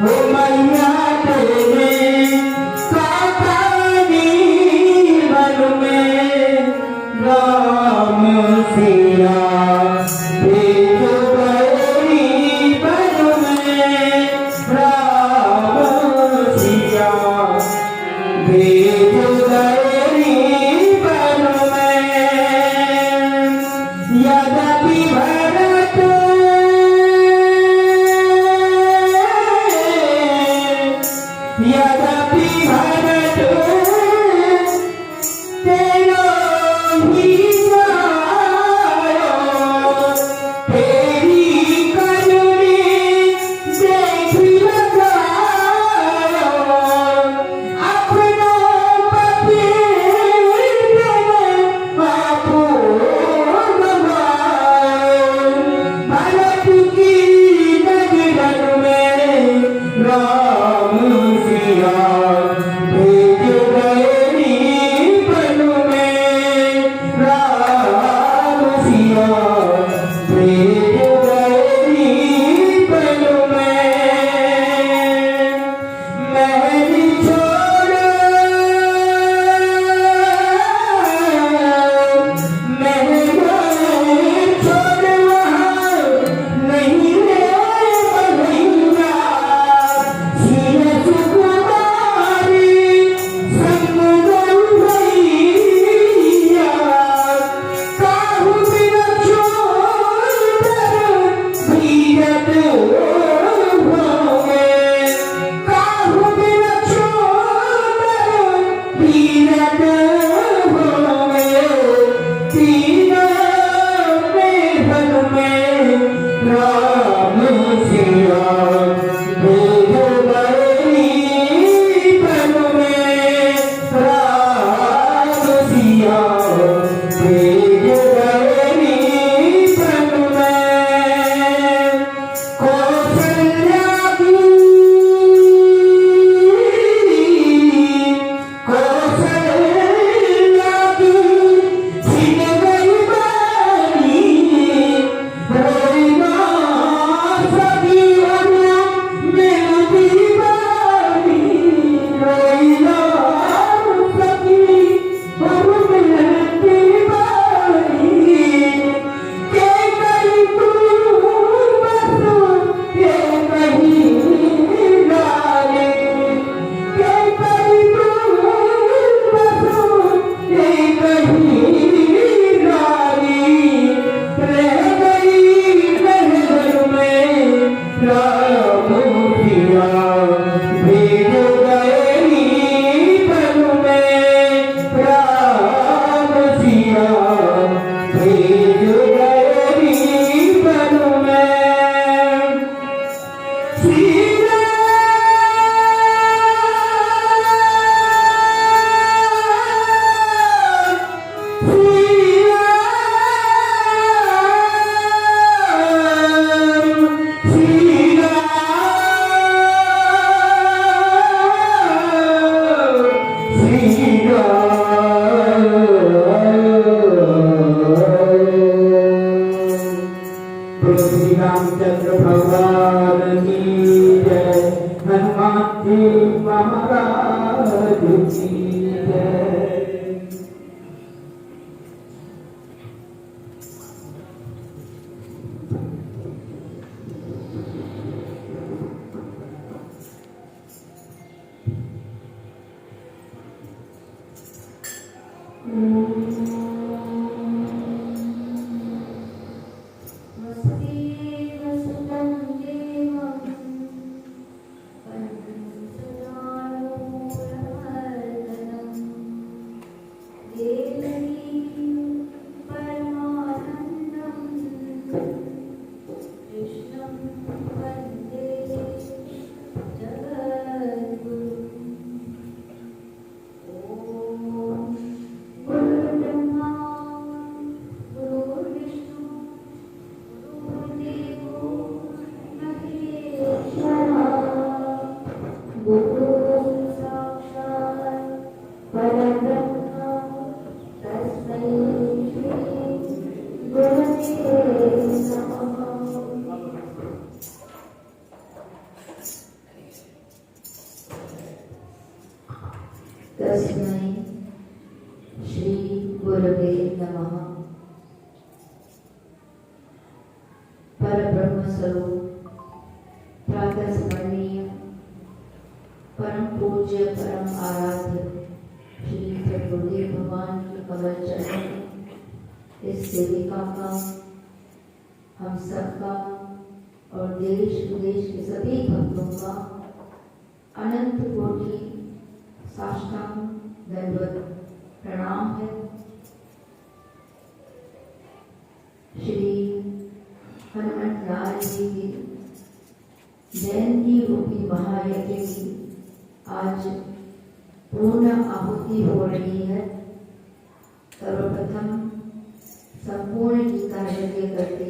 Oh my Ramchandra भगवान की जय, हनुमान जी महाराज की जय। तस्मै श्री गुरवे नमः। परब्रह्म स्वरूप प्रातः स्मरणीय परम पूज्य परम आराध्य श्री गुरुदेव भगवान के कमल चरण में इस सेविका का, हम सबका और देश विदेश के सभी भक्तों का अनंत कोटि साष्टांग दंडवत प्रणाम है। श्री हनुमत लाल जी की जयंती रूपी महायज्ञ की आज पूर्ण आहुति हो रही है। सर्वप्रथम संपूर्ण गीता यज्ञ करके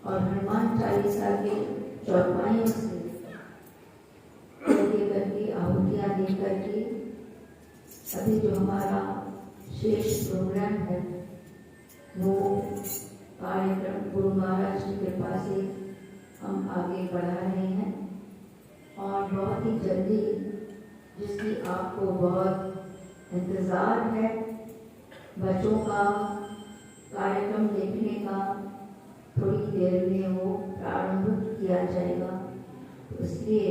और हनुमान चालीसा के चौपाइयों से करके आहुतियाँ दे करके अभी जो हमारा शेष प्रोग्राम है वो कार्यक्रम गुरु महाराज की कृपा से हम आगे बढ़ा रहे हैं और बहुत ही जल्दी, जिसकी आपको बहुत इंतज़ार है, बच्चों का कार्यक्रम देखने का थोड़ी देर में वो प्रारंभ किया जाएगा। तो इसलिए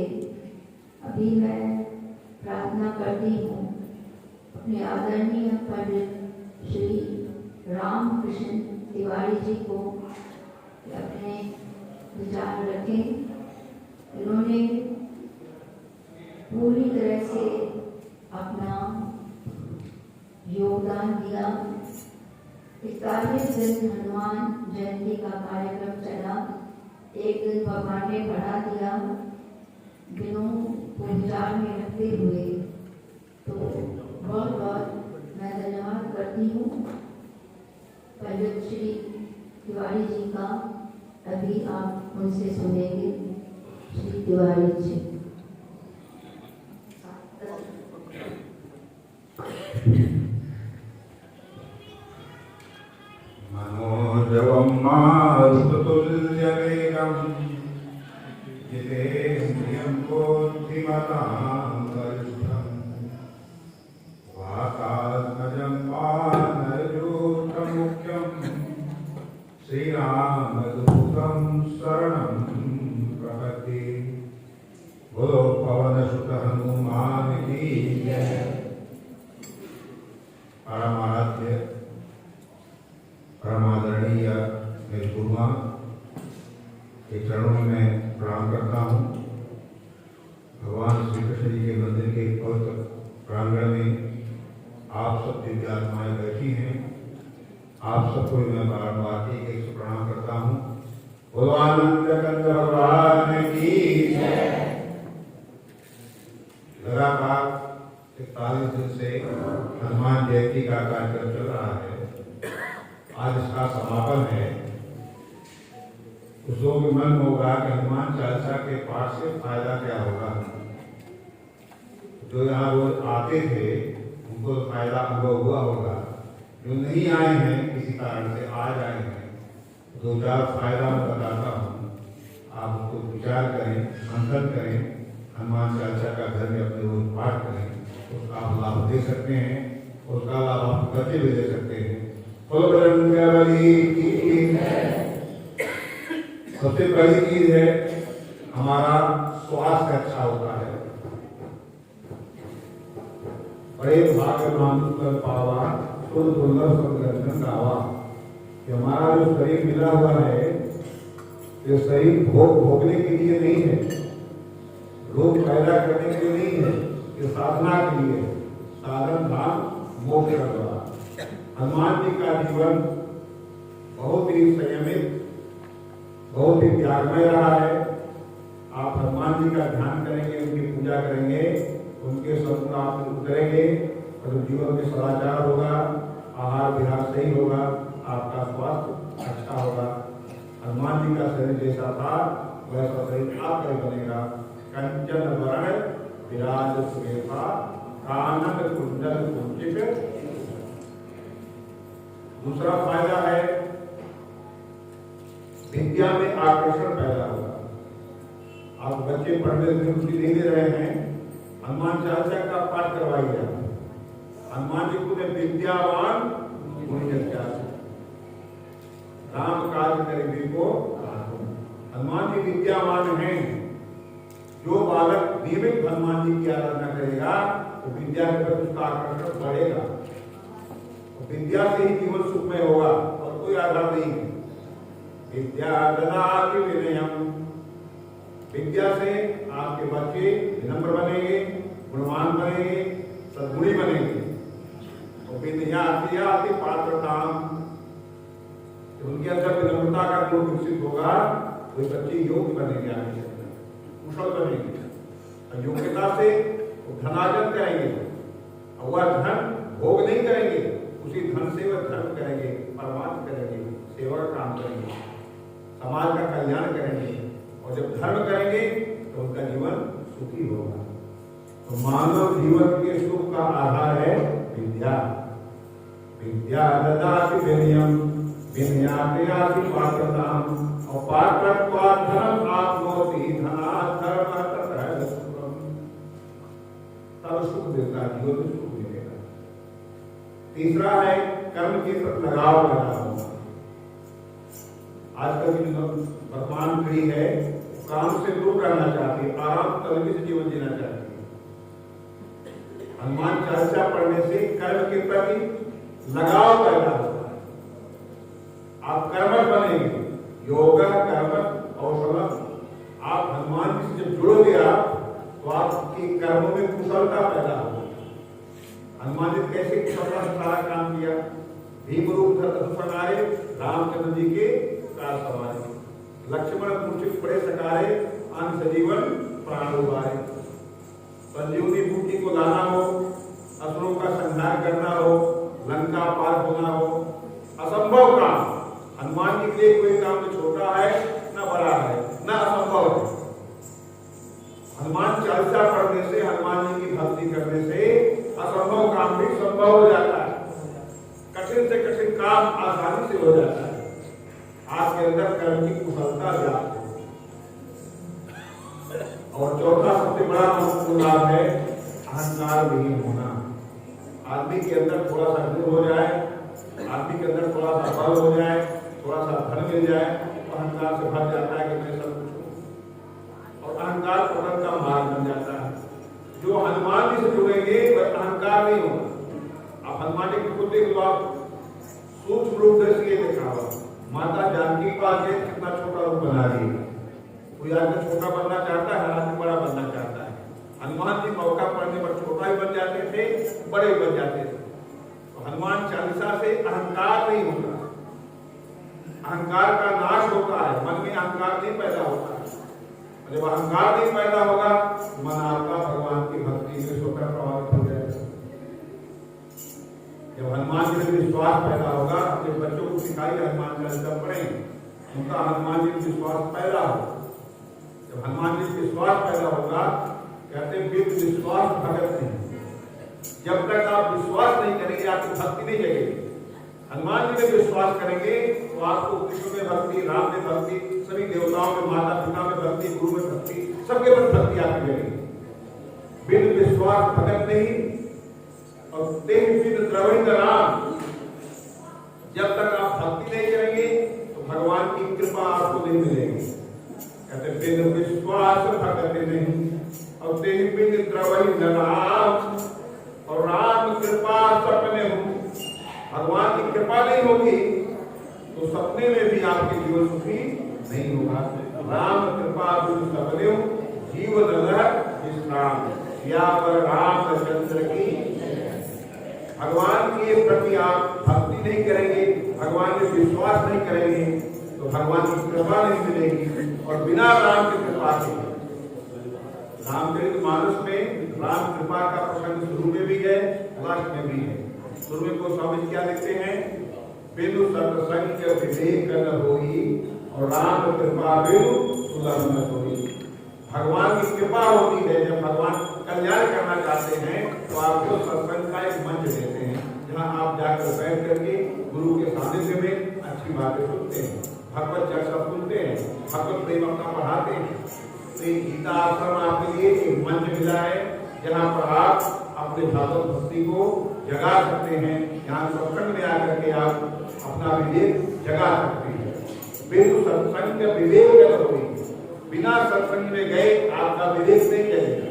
अभी मैं प्रार्थना करती हूँ अपने आदरणीय पंडित श्री रामकृष्ण तिवारी जी को अपने विचार रखें। इन्होंने पूरी तरह से अपना योगदान दिया। 41 दिन हनुमान जयंती का कार्यक्रम चला, एक दिन भगवान ने बढ़ा दिया दिनों को विचार में रखते हुए। तो बहुत बहुत मैं धन्यवाद करती हूँ पंडित श्री तिवारी जी का। अभी आप उनसे सुनेंगे। श्री तिवारी जी। मनोजवं मारुततुल्यवेगं जितेन्द्रियं बुद्धिमतां वरिष्ठं वातात्मजं वानरयूथमुख्यं श्रीरामदूतं शरणं प्रपद्ये। बोलो पवनसुत हनुमान की जय। परमाराध्य परमादरणीय मेरे गुरुआ के चरणों में प्रणाम आप सबको मैं बारम्बार एक से प्रणाम करता हूँ। भगवानंद कंद भगवान की लगातार 41 दिन से हनुमान जयंती का कार्यक्रम चल रहा है। आज इसका समापन है। कुछ लोग मन होगा कि हनुमान चालीसा के पाठ से फायदा क्या होगा। जो यहाँ रोज आते थे उनको फायदा अनुभव हुआ होगा। जो नहीं आए हैं किसी कारण से आज आए हैं, दो चार फायदा मैं बताता हूँ। आप उसको विचार करें, मंथन करें, हनुमान चालीसा का घर में अपने रोज पाठ करें, उसका आप लाभ दे सकते हैं, उसका लाभ आप बच्चे भी दे सकते हैं। सबसे पहली चीज है हमारा स्वास्थ्य अच्छा होता है। बड़े भाग्य मानुष कर पावा सुन दुर्लभ संगठन गावा कि हमारा जो शरीर मिला हुआ है ये शरीर भोगने के लिए नहीं है, रोग पैदा करने के लिए नहीं है, ये साधना के लिए है। साधन धाम मोक्ष का द्वार। हनुमान जी का जीवन बहुत ही संयमित, बहुत ही त्यागमय रहा है। आप हनुमान जी का ध्यान करेंगे, उनकी पूजा करेंगे, उनके सद्गुण आप उतरेंगे और जीवन में सदाचार होगा, आहार विहार सही होगा, आपका स्वास्थ्य अच्छा होगा। हनुमान जी का शरीर जैसा था वैसा शरीर आपका ही बनेगा। कंचन वरण विराज सुरेखा कानन कुंडल कुंचित। दूसरा फायदा है विद्या में आकर्षण पैदा होगा। आप बच्चे पढ़ने में रुचि नहीं दे रहे हैं, हनुमान चालीसा का पाठ करवाइए। हनुमान जी को विद्यावान राम काज करेगी को। हनुमान जी विद्यावान हैं। जो बालक नियमित हनुमान जी की आराधना करेगा तो विद्या के प्रति उसका आकर्षण बढ़ेगा। विद्या से ही जीवन सुखमय होगा और कोई आधार नहीं है। विद्या ददाति विनयम। विद्या से आपके बच्चे विनम्र बनेंगे, गुणवान बनेंगे, सद्गुणी बनेंगे। और विनयाति पात्रताम। उनके अंदर विनम्रता का गुण विकसित होगा तो बच्चे योग्य बनेंगे, आगे कुशल बनेंगे। और योग्यता से धनार्जन करेंगे और वह धन भोग नहीं करेंगे, उसी धन से वह धर्म करेंगे, परमार्थ करेंगे, सेवा का काम करेंगे, समाज का कल्याण करेंगे। और जब धर्म करेंगे तो उनका जीवन सुखी होगा। तो मानव जीवन के सुख का आधार है विद्या। विद्या ददाति विनयम विनयाति पात्रताम। और पात्रत्वात् धर्म आप्नोति धनात् धर्मः ततः सुखम्। तब सुख देता, जीवन में सुख मिलेगा। तीसरा है कर्म के प्रति लगाव पैदा होगा। आजकल की वर्तमान पीढ़ी है काम से दूर रहना चाहती है, आराम तलबी से जीवन जीना चाहती है। हनुमान चालीसा पढ़ने से कर्म के प्रति लगाव पैदा होता है। आप कर्मठ बनेंगे। योग कर्म औषधम। आप हनुमान जी से जब जुड़ोगे आप तो आपके कर्मों में कुशलता पैदा होगी। हनुमान जी कैसे कुशलता से सारा काम किया। भीम रूप सकारे रामचंद्र जी के कार सवारे। लक्ष्मण मूर्छित पड़े सकारे अन्न सजीवन प्राण उबारे। संजीवनी बूटी को लाना हो, असुरों का संहार करना हो, लंका पार होना हो, असंभव काम। हनुमान जी के लिए कोई काम न छोटा है न बड़ा है न असंभव है। हनुमान चालीसा पढ़ने से, हनुमान जी की भक्ति करने से असंभव काम भी संभव हो जाता है। कठिन से कठिन काम आसानी से हो जाता है। आपके अंदर कर्म की कुशलता व्याप्त है। और चौथा सबसे बड़ा महत्वपूर्ण लाभ है अहंकार विहीन होना। आदमी के अंदर थोड़ा सा गुण हो जाए, आदमी के अंदर थोड़ा सा बल हो जाए, थोड़ा सा धन मिल जाए तो अहंकार से भर जाता है कि मैं सब कुछ हूं। और अहंकार पतन का मार्ग बन जाता है। जो हनुमान जी से जुड़ेंगे वह अहंकार नहीं होगा। आप हनुमान जी की खुद देख लो, आप सूक्ष्म रूप से ये देखा हुआ माता जानकी के पास कितना छोटा रूप बना दिया। कोई आदमी छोटा बनना चाहता है, आदमी बड़ा बनना चाहता है। हनुमान जी मौका पड़ने पर छोटा ही बन जाते थे, बड़े बन जाते थे। तो हनुमान चालीसा से अहंकार नहीं होता, अहंकार का नाश होता है, मन में अहंकार नहीं पैदा होता है। जब अहंकार नहीं पैदा होगा तो मन आपका भगवान की भक्ति में स्वतः प्रभावित हो जाएगा। जब हनुमान जी में विश्वास पैदा होगा, अपने बच्चों को सिखाइए हनुमान चालीसा पढ़ें, उनका हनुमान जी में विश्वास पैदा हो। जब हनुमान जी में विश्वास पैदा होगा, कहते हैं बिन विश्वास भगत नहीं। जब तक आप विश्वास नहीं करेंगे आपकी भक्ति नहीं जगेगी। हनुमान जी में विश्वास करेंगे तो आपको कृष्ण में भक्ति, राम में भक्ति, सभी देवताओं में, माता पिता में भक्ति, गुरु में भक्ति, सबके पर भक्ति आपकी जगेगी। बिन विश्वास भगत नहीं और तेज बिन द्रविड़ राम। जब तक आप भक्ति नहीं करेंगे तो भगवान की कृपा आपको नहीं मिलेगी। कहते बिन विश्वास भगत नहीं और तेज बिन द्रविड़ राम, और राम कृपा सपने हो। भगवान की कृपा नहीं होगी तो सपने में भी आपके जीवन सुखी नहीं होगा। राम कृपा बिन सपने हो, जीवन विश्राम या पर रामचंद्र की। भगवान के प्रति आप भक्ति नहीं करेंगे, भगवान में विश्वास नहीं करेंगे तो भगवान की कृपा नहीं मिलेगी। और बिना राम की कृपा के, रामचरितमानस में राम कृपा का प्रसंग शुरू में भी है, लास्ट में भी है। शुरू में को स्वामी क्या लिखते हैं, बिनु सत्संग विवेक न होई और राम कृपा बिनु सुलभ न होई। भगवान की कृपा होती है, जब भगवान कल्याण करना चाहते हैं तो आपको सत्संग का एक मंच देते हैं, जहां आप जाकर बैठ करके गुरु के सानिध्य में अच्छी बातें सुनते हैं, भगवत चर्चा सुनते हैं, भगवत प्रेम अपना बढ़ाते हैं। तो गीता आश्रम आपके लिए एक मंच मिला है जहां पर आप अपने भागवत भक्ति को जगा सकते हैं। यहाँ सत्संग में आकर के आप अपना विवेक जगा सकते हैं। बिनु सत्संग विवेक होगी, बिना सत्संग में गए आपका विवेक नहीं जगेगा।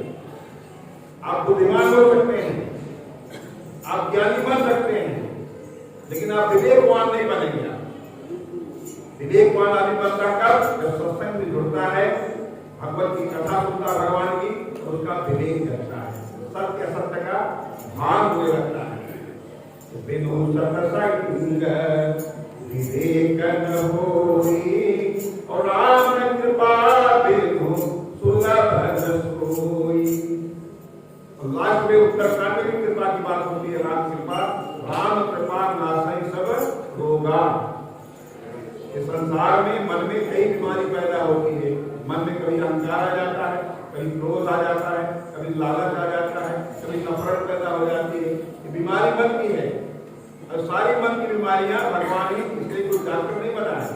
आप बुद्धिमान हो सकते हैं, आप ज्ञानी बन सकते हैं, लेकिन आप विवेकवान नहीं बनेंगे। विवेकवान आदमी बनता कब, जब सत्संग में जुड़ता है, भगवत की कथा सुनता भगवान की, तो उसका विवेक जगता है, सत्य असत्य का भान होने लगता है। बिनु सत्संग विवेक न होई और राम कृपा बिनु सुलभ न सोई। लास्ट में उत्तरकांड में कृपा की बात होती है, राम कृपा, राम कृपा नासई सब रोगा। इस संसार में मन में कई बीमारी पैदा होती है। मन में कभी अहंकार आ जाता है, कभी क्रोध आ जाता है, कभी लालच आ जाता है, कभी नफरत पैदा हो जाती है। ये बीमारी मन की है और सारी मन की बीमारियां भगवान ही, इसलिए कोई डॉक्टर नहीं बना है।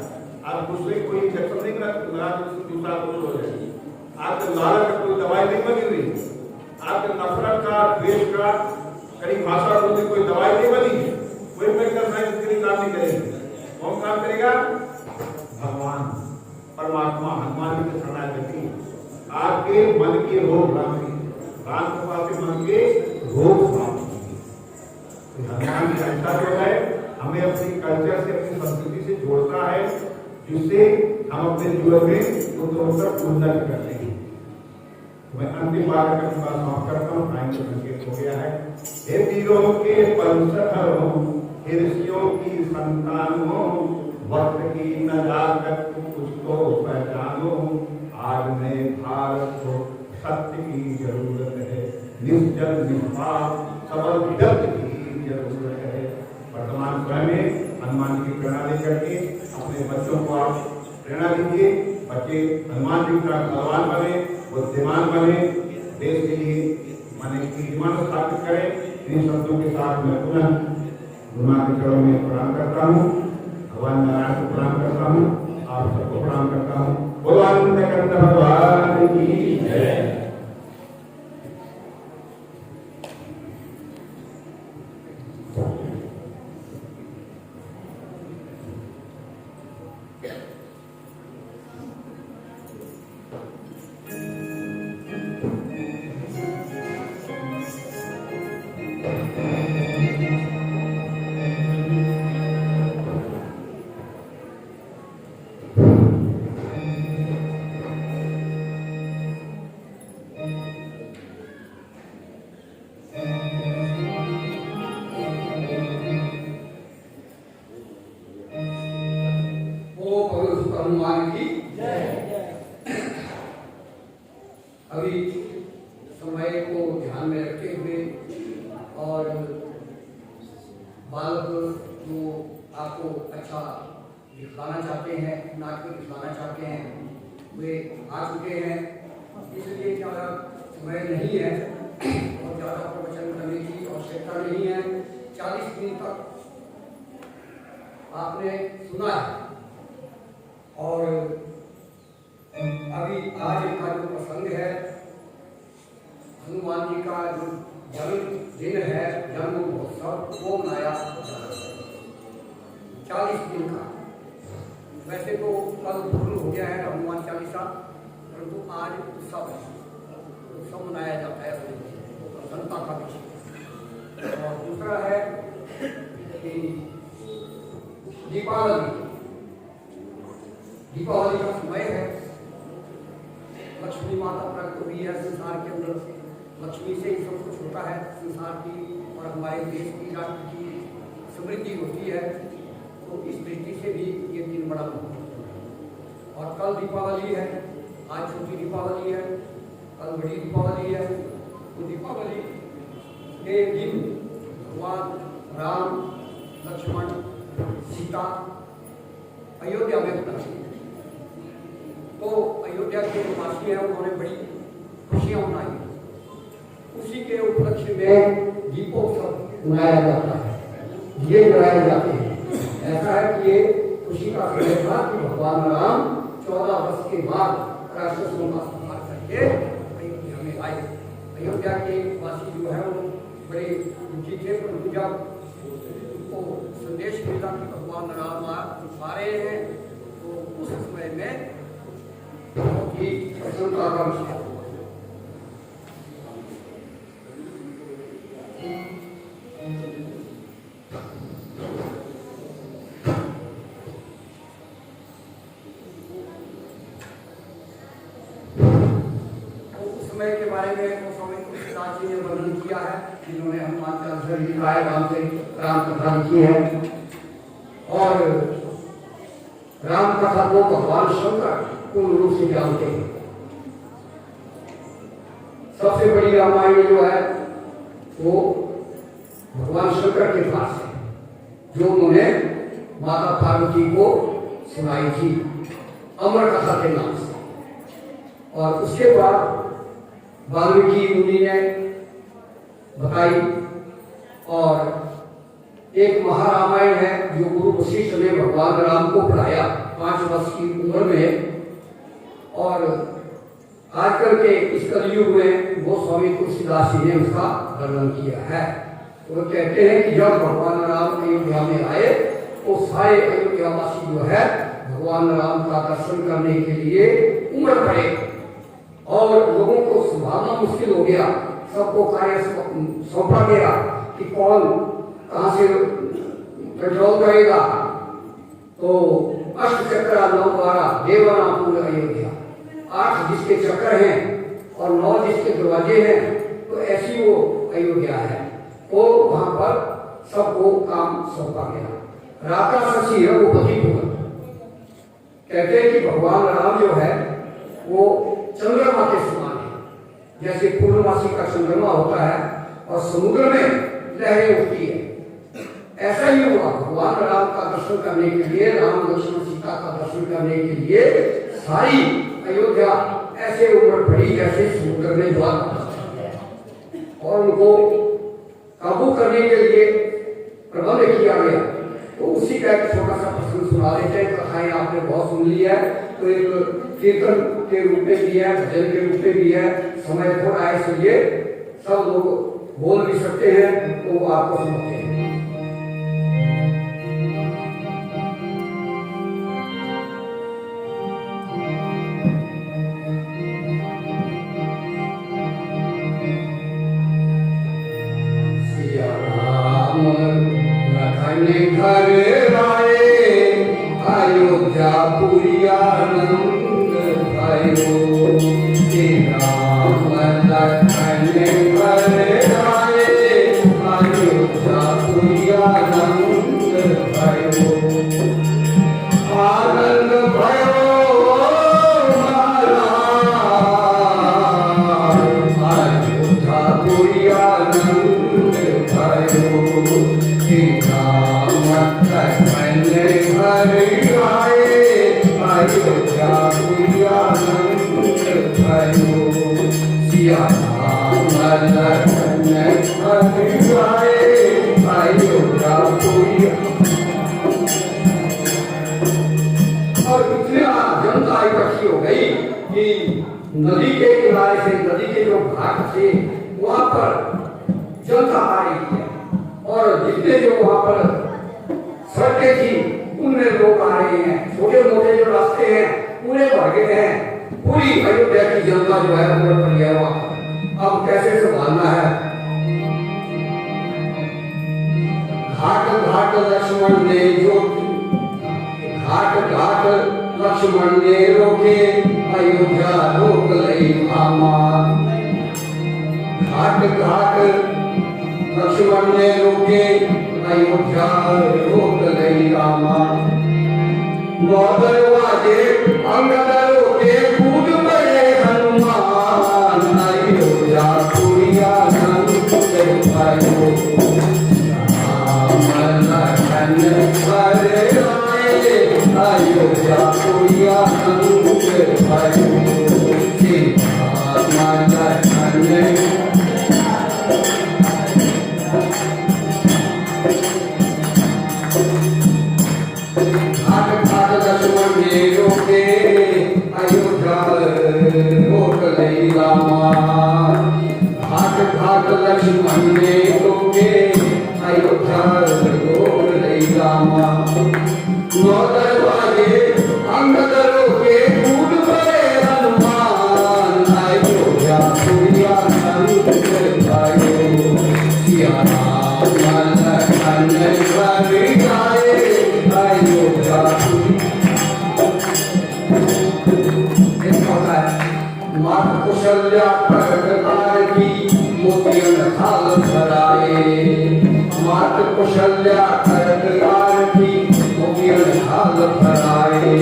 आप दूसरे कोई इंजेक्शन नहीं लगा दूसरा कुछ हो जाएगी। आपके लालच का कोई दवाई नहीं बनी हुई, आपके नफरत का, द्वेष का, कड़ी भाषा बोलने कोई दवाई नहीं बनी, कोई मेडिकल साइंस के लिए काम नहीं करेगी। कौन काम करेगा? भगवान परमात्मा हनुमान जी के शरणागति। आपके मन के रोग राम कृपा से मन के रोग समाप्त होंगे। हनुमान जी ऐसा जो है हमें अपनी कल्चर से, अपनी संस्कृति से जोड़ता है, जिससे हम अपने जीवन में उत्तरोत्तर उन्नति करते हैं। मैं अंतिम बार का समाप्त करता हूँ, टाइम संकेत हो गया है। हे वीरों के वंशधरों, हे ऋषियों की संतानों, वक्त की नजाकत कुछ तो पहचानो। आज नए भारत को सत्य की जरूरत है, निश्चल निष्पाप सबल जगत की जरूरत है। वर्तमान समय में हनुमान जी की प्रेरणा लेकर के अपने बच्चों को आप प्रेरणा दीजिए। बच्चे हनुमान जी का बलवान बने, बुद्धिमान बने, देश के लिए माने कीर्तिमान स्थापित करें। इन शब्दों के साथ मैं पुनः गुरु के चरणों में प्रणाम करता हूँ, भगवान नारायण को प्रणाम करता हूँ, आप सबको प्रणाम करता हूँ। भगवान भगवान की जय। अभी समय को ध्यान में रखते हुए और बालक जो आपको अच्छा दिखलाना चाहते हैं, नाटक दिखलाना चाहते हैं, वे आ चुके हैं। इसलिए ज़्यादा समय नहीं है और ज़्यादा प्रवचन करने की आवश्यकता नहीं है। 40 दिन तक आपने सुना है और अभी आज का जो प्रसंग है, हनुमान जी का जो जन्मदिन है, जन्म महोत्सव, वो मनाया जा रहा है 40 दिन का। वैसे तो कल पूर्ण हो गया है हनुमान चालीसा, परंतु आज उत्सव मनाया जाता है प्रसन्नता का विषय। और दूसरा है कि दीपावली का समय है। लक्ष्मी माता प्रकट हुई है संसार के अंदर, लक्ष्मी से ही सब कुछ होता है संसार की और हमारे देश की, राष्ट्र की समृद्धि होती है। तो इस दृष्टि से भी ये दिन बड़ा महत्वपूर्ण है। और कल दीपावली है, आज छोटी दीपावली है, कल बड़ी दीपावली है। तो दीपावली के दिन भगवान राम, लक्ष्मण, सीता अयोध्या में उतरे। तो अयोध्या के निवासी हैं, उन्होंने बड़ी खुशियां मनाई। उसी के उपलक्ष्य में दीपोत्सव मनाया जाता है, ये मनाए जाते हैं। ऐसा है कि ये खुशी का समय था कि भगवान राम 14 वर्ष के बाद राक्षसों का संहार करके अयोध्या में आए। अयोध्या के वासी जो है वो बड़े दुखी थे, परंतु जब उनको संदेश मिला कि भगवान राम आ रहे हैं, तो उस समय में बहुत ही प्रसन्नता का विषय हुआ। समय के बारे में वो स्वामी तुलसीदास जी ने वर्णन किया है, जिन्होंने हनुमान चालीसा लिखा है, राम कथा लिखी है। और राम कथा को भगवान शंकर पूर्ण रूप से जानते हैं। सबसे बड़ी रामायण जो है वो भगवान शंकर के पास है, जो उन्होंने माता पार्वती को सुनाई थी अमर कथा के नाम से। और उसके बाद वाल्मीकि मुनि ने बताई। और एक महारामायण है जो गुरु वशिष्ठ ने भगवान राम को पढ़ाया 5 वर्ष की उम्र में। और आजकल के इस कलयुग में वो स्वामी तुलसीदास जी ने उसका वर्णन किया है। वो कहते हैं कि जब भगवान राम अयोध्या में आए तो सारे अयोध्यावासी जो है भगवान राम का दर्शन करने के लिए उमड़ पड़े और लोगों को संभालना मुश्किल हो गया। सबको कार्य सौंपा गया कि कौन कहाँ से कंट्रोल करेगा। तो अष्ट चक्र 9 12 देवाना पूर्ण अयोध्या, 8 जिसके चक्र हैं और 9 जिसके दरवाजे हैं, तो ऐसी वो अयोध्या है। तो वहां पर सबको काम सौंपा गया। राका शशि है वो पति पूर्ण। कहते हैं कि भगवान राम जो है वो चंद्रमा के समान है। जैसे पूर्णमासी का चंद्रमा होता है और समुद्र में लहरें उठती है, ऐसा ही हुआ। भगवान राम का दर्शन करने के लिए, राम लक्ष्मण सीता का दर्शन करने के लिए सारी अयोध्या ऐसे उमड़ पड़ी जैसे समुद्र में ज्वार और उनको काबू करने के लिए प्रबंध किया गया। तो उसी का एक छोटा सा प्रसंग सुना देते हैं। कथाएं आपने बहुत सुन ली है, तो एक कीर्तन के रूप में भी है, भजन के रूप में भी है। समय थोड़ा है इसलिए सब लोग बोल भी सकते हैं, तो वो आपको सुनाते हैं। घर आए अयोध्या पुरी आनंद भयो, राम लखन घर आए अयोध्या पुरी सिया राम लखन हनुमाए अयोध्या पुरी। और इतना जनता इकट्ठी हो गई कि नदी के किनारे से, नदी के जो घाट थे वहां पर जनता आ रही है और जितने जो वहां पर सड़कें थी उनमें लोग आ रहे हैं, छोटे मोटे जो रास्ते हैं पूरे भर गए हैं। पूरी अयोध्या की जनता जो है उम्र पर गया हुआ। अब कैसे संभालना है? घाट घाट लक्ष्मण ने जो, घाट घाट लक्ष्मण ने रोके अयोध्या रोक लई भामा। घाट घाट लक्ष्मण ने रोके अयोध्या रोक लई रामा। नौ दरवाजे अंगद रोके कूद पड़े हनुमान। अयोध्या पुरिया संत पायो राम लखन हरे आए। अयोध्या पुरिया संत पायो राम लखन। घाट घाट लक्ष्मण ने रोके अयोध्या रोक लई रामा। घाट घाट लक्ष्मण ने रोके अयोध्या रोक लई रामा। नौ दरवाजे अंगद रोके कूद पड़े हनुमान। अयोध्या पुरिया संत पायो सिया राम लखन हरे आए। अयोध्या मात कौशल्या प्रकटार की मोतियन थाल भराए। मात कौशल्या प्रकटार की मोतियन थाल भराए।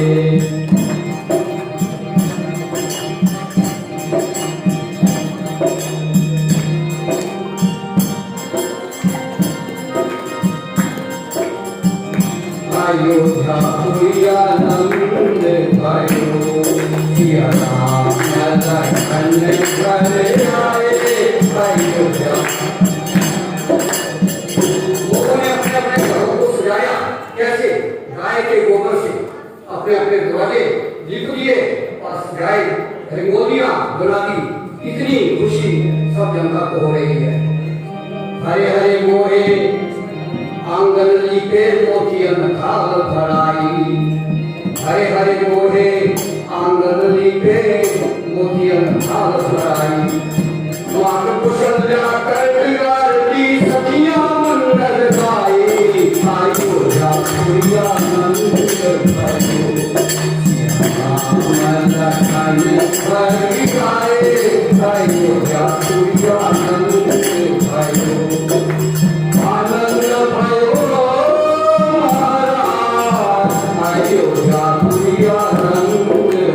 अयोध्या पुरिया नंद भयो सिया राम लखन हरे आए। अयोध्या लोगों ने अपने अपने घरों को सजाया। कैसे? गाय के गोबर से अपने अपने दरवाजे लिप दिए और गाय रंगोलियां बना दी। इतनी खुशी सब जनता को हो रही है। हरे हरे मोहे आंगन लीपे मोतियन थाल भराई। हरे हरे मोहे आंगन लीपे मोतियन थाल भराई। मात कौशल्या करतिगार की सखियां मंगल गाई। अयोध्या पुरिया नंद भयो राम लखन हरे आए। अयोध्या पुरिया नंद भयो आनंद भयो महाराज। अयोध्या पुरिया नंद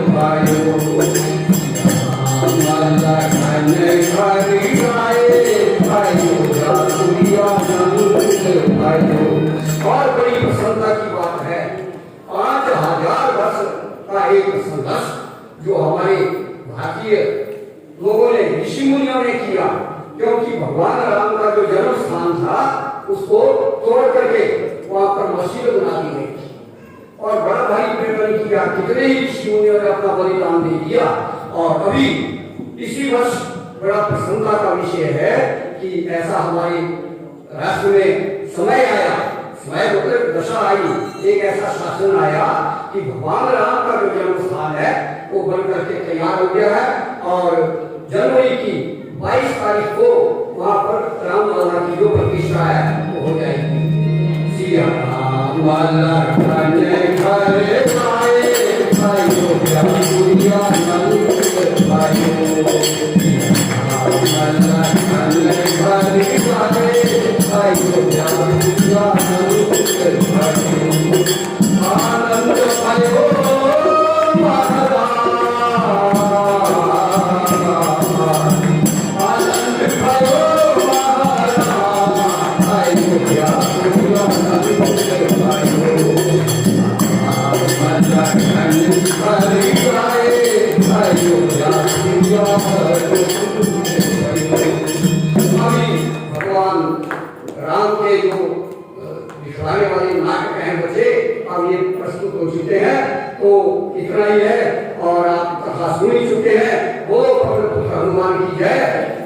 भयो राम लखन हरे आए। अयोध्या पुरिया नंद भयो। और बड़ी प्रसन्नता की बात है, 5000 वर्ष का एक संघर्ष जो हमारे भारतीय लोगों ने, ऋषि मुनियों ने किया, क्योंकि भगवान राम का जो जन्म स्थान था उसको तोड़ करके वहां पर मस्जिद बना दी गई और बड़ा भारी प्रयत्न किया। कितने ही ऋषि मुनियों ने अपना बलिदान दे दिया। और अभी इसी वर्ष बड़ा प्रसन्नता का विषय है कि ऐसा हमारे राष्ट्र में समय आया, समय मतलब दशा आई, एक ऐसा शासन आया कि भगवान राम का जो जन्म स्थान है वो बन करके तैयार हो गया है। और जनवरी की 22 तारीख को वहां पर रामलला की जो प्रतिष्ठा है वो हो जाएगी। सिया राम लखन हरे आए। अयोध्या पुरिया नंद भयो राम लखन हरे आए। अयोध्या पुरिया नंद भयो आनंद भयो महाराज। आनंद भयो महाराज। अयोध्या पुरिया नंद भयो राम लखन हरे आए। अयोध्या पुरिया अभी भगवान राम के जो दिखलाने वाले नाटक हैं बच्चे अब ये प्रस्तुत हो चुके हैं, तो इतना ही है। और आप कथा सुन ही चुके हैं। वो पुत्र हनुमान की जय।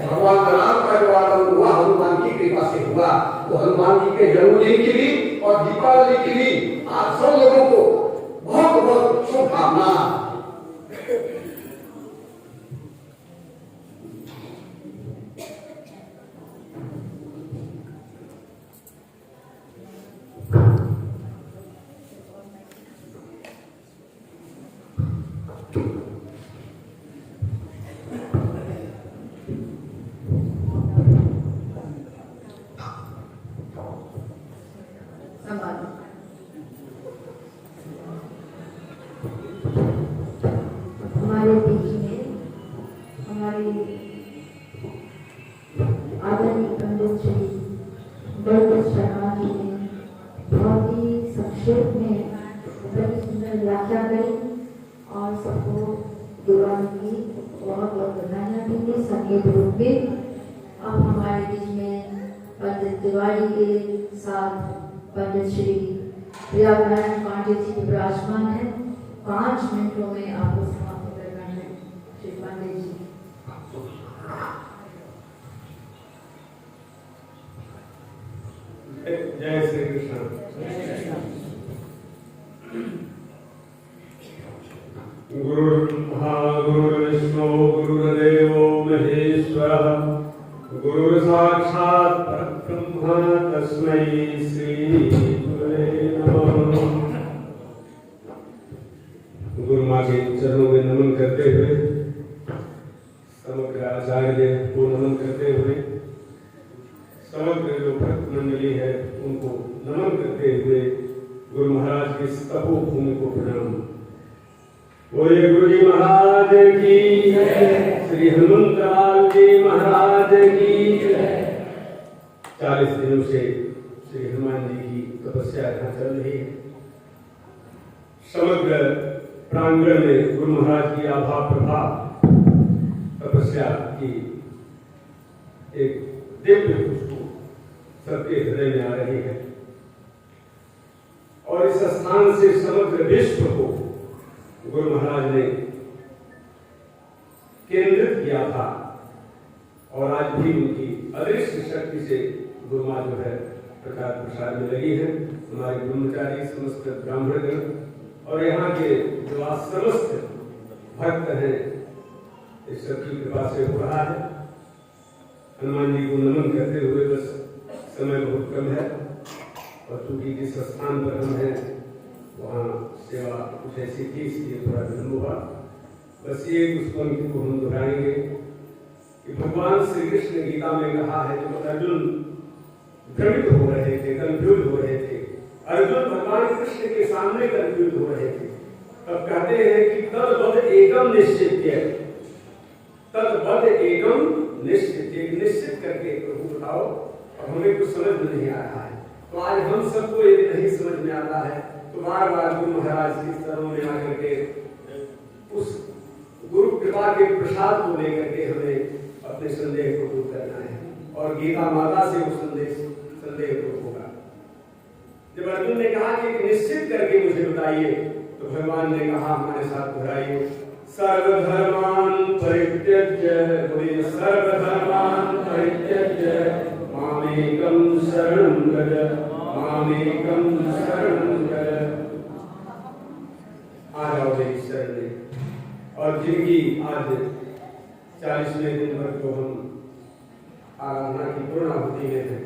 भगवान राम का जो आगमन हुआ हनुमान की कृपा से हुआ। तो हनुमान जी के जन्मदिन की भी और दीपावली की भी आप सब लोगों को बहुत बहुत शुभकामना। हमारे बीच में हमारे आदरणीय पंडित श्री बलदेव शर्मा जी ने बहुत ही संक्षेप में बड़ी सुंदर व्याख्या करी और सबको दिवाली की बहुत बहुत बधाइयाँ दी थी संगीत रूप में। अब हमारे बीच में पंडित तिवारी के साथ पंडित श्री प्रियानारायण पांडे जी विराजमान है। 5 मिनटों में आपको समाप्त करना है श्री पांडे जी। जय श्री कृष्ण। गुरुर्ब्रह्मा गुरुर्विष्णु गुरुर्देवो महेश्वरः गुरुर्साक्षात् परब्रह्म तस्मै श्री गुरवे नमः। गुरु माँ के चरणों में नमन करते हुए, समग्र आचार्य को नमन करते हुए, समग्र जो भक्त मंडली है उनको नमन करते हुए गुरु महाराज की तपोभूमि को प्रणाम। बोले गुरु जी महाराज की जय। श्री हनुमंतलाल जी महाराज की जय। 40 दिनों से श्री हनुमान जी की तपस्या यहाँ चल रही है। समग्र प्रांगण में गुरु महाराज की आभा प्रभा तपस्या की एक दिव्य खुशबू सबके हृदय में आ रही है और इस स्थान से समग्र विश्व को गुरु महाराज ने केंद्रित किया था और आज भी उनकी अदृश्य शक्ति से गुरु माँ जो है प्रचार प्रसार में लगी है। हमारे ब्रह्मचारी समस्त ब्राह्मणगण और यहाँ के जो आज समस्त भक्त हैं इस सबकी कृपा से हो रहा है। हनुमान जी को नमन करते हुए बस समय बहुत कम है और चूंकि जिस स्थान पर हम हैं वहाँ सेवा कुछ ऐसी थी इसलिए थोड़ा विलंब हुआ। बस ये उस पंक्ति को हम दोहराएंगे कि भगवान श्री कृष्ण गीता में कहा है जब अर्जुन भ्रमित हो रहे थे, कंफ्यूज हो रहे थे, अर्जुन भगवान कृष्ण के सामने कंफ्यूज हो रहे थे, तब कहते हैं कि तद्वद एकम निश्चित्य, तद्वद एकम निश्चित्य, निश्चित करके प्रभु बताओ। अब हमें कुछ समझ में नहीं आ रहा है तो आज हम सबको ये नहीं समझ में आता है तो बार बार गुरु महाराज के चरणों में आकर के उस गुरु कृपा के प्रसाद को लेकर के हमें अपने संदेह को दूर करना है और गीता माता से वो संदेह दूर होगा। जब अर्जुन ने कहा कि निश्चित करके मुझे बताइए तो भगवान ने कहा हमारे साथ दोहराइए, सर्वधर्मान परित्यज्य, बोलिए सर्वधर्मान परित्यज्य मामेकं शरणं व्रज, मामेकं शरणं व्रज। आ जाओ मेरी शरण में। और जिनकी आज 40वें दिन पर जो हम आराधना की पूर्णाहुति में है,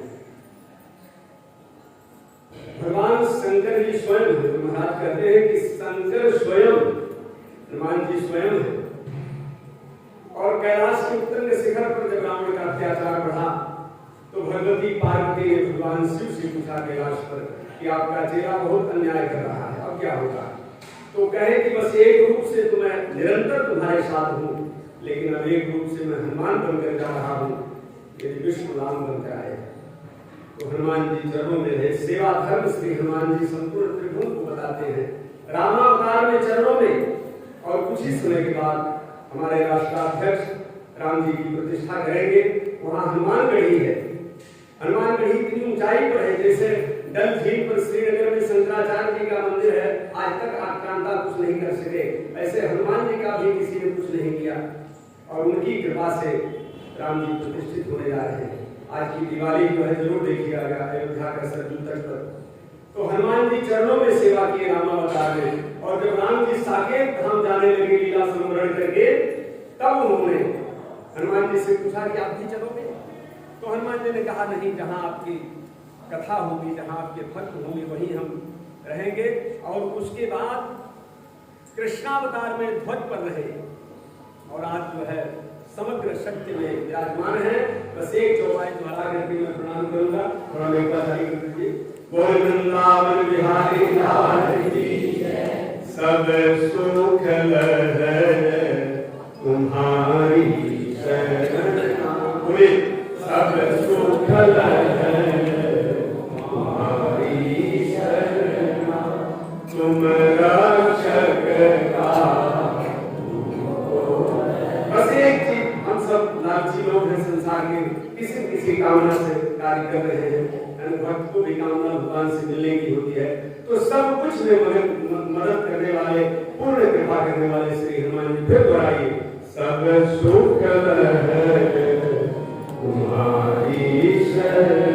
भगवान शंकर जी स्वयं महाराज कहते हैं कि शंकर स्वयं हनुमान जी स्वयं है। और कैलाश के उत्तर के शिखर पर जब रावण का अत्याचार बढ़ा तो भगवती पार्वती ने भगवान शिव से पूछा कैलाश पर कि आपका चेला बहुत अन्याय कर रहा है, अब क्या होगा? तो कहे कि बस एक रूप से तो मैं निरंतर तुम्हारे साथ हूँ, लेकिन अब एक रूप से मैं हनुमान बनकर जा रहा हूँ, यदि विष्णु राम बनकर आए। तो हनुमान जी चरणों में है सेवा धर्म श्री हनुमान जी संपूर्ण त्रिभुवन को बताते हैं रामावतार में चरणों में। और कुछ ही समय के बाद हमारे राष्ट्राध्यक्ष राम जी की प्रतिष्ठा करेंगे। वहाँ हनुमानगढ़ी है, हनुमानगढ़ी इतनी ऊंचाई पर है, जैसे डल झील पर श्रीनगर में शंकराचार्य जी का मंदिर है, आज तक आक्रांता कुछ नहीं कर सके, ऐसे हनुमान जी का भी किसी ने कुछ नहीं किया और उनकी कृपा से राम जी प्रतिष्ठित होने जा रहे हैं। आज की दिवाली जो है जरूर देखिएगा अयोध्या का सरजू तट पर, तो हनुमान जी चरणों में सेवा किए रामावतार में। और जब राम जी साकेत धाम जाने लगे लीला संवरण करके, तब उन्होंने हनुमान जी से पूछा कि आप भी चलोगे? तो हनुमान जी ने कहा नहीं, जहाँ आपकी कथा होगी, जहाँ आपके भक्त होंगे वहीं हम रहेंगे। और उसके बाद कृष्णावतार में ध्वज पर रहे और आज जो है समग्र शक्ति में विराजमान है। बस एक चौपाई द्वारा करके मैं प्रणाम करूंगा, थोड़ा लेखा जारी कर दीजिए। बोल वृंदावन बिहारी लाल की जय, सब सुख लहै तुम्हारी शरण, बोले सब सुख लहै तुम्हारी शरण, तुम रक्षक का। बस एक चीज, हम सब लालची लोग हैं संसार के, किसी किसी कामना से कार्य कर रहे हैं, भक्त को भी कामना भगवान से मिलने की होती है। तो सब कुछ में मदद करने वाले, पूर्ण कृपा करने वाले श्री हनुमान जी फिर दोहराइए, सब सुख लहै तुम्हारी शरण।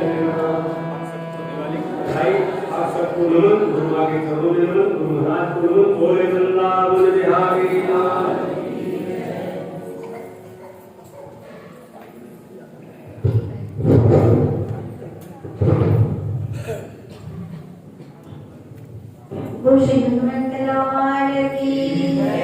आप सबको नमन, गुरुमा के चरणों में नमन, गुरु महाराज को नमन। बोले वृंदावन बिहारी लाल की जय। वो श्री